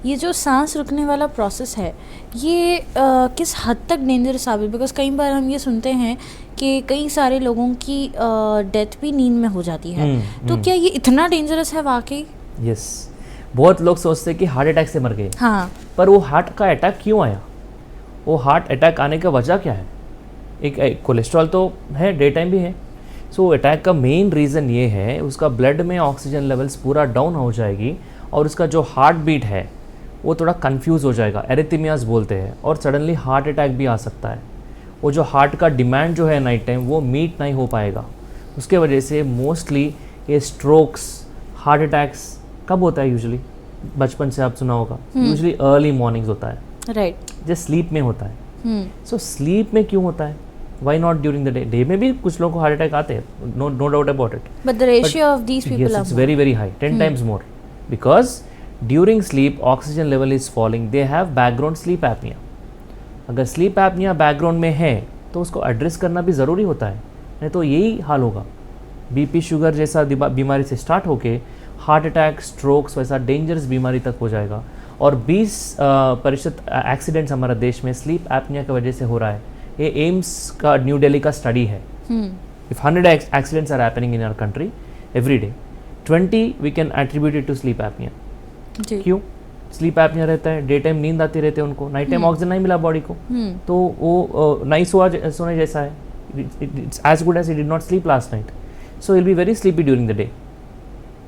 ये जो सांस रुकने वाला प्रोसेस है ये किस हद तक डेंजरस साबित, बिकॉज कई बार हम ये सुनते हैं कि कई सारे लोगों की डेथ भी नींद में हो जाती है। तो क्या ये इतना डेंजरस है वाकई? यस, बहुत लोग सोचते हैं कि हार्ट अटैक से मर गए। हाँ, पर वो हार्ट का अटैक क्यों आया, वो हार्ट अटैक आने का वजह क्या है? एक कोलेस्ट्रॉल तो है, डे टाइम भी है। सो अटैक का मेन रीज़न ये है उसका ब्लड में ऑक्सीजन लेवल्स पूरा डाउन हो जाएगी और उसका जो हार्ट बीट है वो थोड़ा कंफ्यूज हो जाएगा, एरिथमियाज बोलते हैं, और सडनली हार्ट अटैक भी आ सकता है। वो जो हार्ट का डिमांड जो है नाइट टाइम वो मीट नहीं हो पाएगा, उसके वजह से मोस्टली ये स्ट्रोक्स, हार्ट अटैक्स कब होता है यूजुअली? बचपन से आप सुना होगा, यूजुअली अर्ली मॉर्निंग्स होता है, राइट। जो स्लीप में होता है। सो स्लीप में क्यों होता है? Why not during the day? Day में भी कुछ लोगों को हार्ट अटैक आते हैं, no doubt about it, but the ratio of these people it's very very high, 10 times more, because during sleep oxygen level is falling, they have background sleep apnea. अगर sleep apnoea background में है तो उसको address करना भी ज़रूरी होता है, नहीं तो यही हाल होगा। बीपी शुगर जैसा बीमारी से स्टार्ट होके हार्ट अटैक, स्ट्रोक्स वैसा डेंजरस बीमारी तक हो जाएगा। और 20% एक्सीडेंट्स हमारे देश में स्लीप एपनिया की वजह से हो रहा है। ये एम्स का न्यू दिल्ली का स्टडी है। If 100 accidents are happening in our country every day, 20 we can attribute it to sleep apnoea. क्यों? स्लीप एपनिया रहता है, डे टाइम नींद आती रहती है उनको, नाइट टाइम ऑक्सीजन नहीं मिला बॉडी को, तो वो नहीं सोने जैसा है। It's as good as he did not sleep last night, so he'll be very sleepy during the day.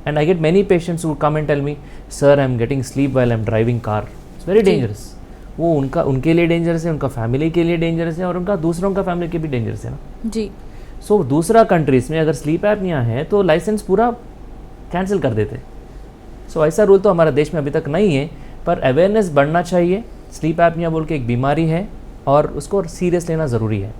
And I get many patients who come and tell me, sir, I'm getting sleep while I'm driving car. It's very dangerous. वो उनके लिए dangerous है, उनका family के लिए dangerous है, और उनका दूसरों का फैमिली के भी डेंजरस है ना जी। सो दूसरा कंट्रीज में अगर स्लीप एपनिया है तो लाइसेंस पूरा कैंसिल कर देते। सो ऐसा रूल तो हमारे देश में अभी तक नहीं है, पर अवेयरनेस बढ़ना चाहिए। स्लीप एपनिया बोल के एक बीमारी है और उसको सीरियस लेना ज़रूरी है।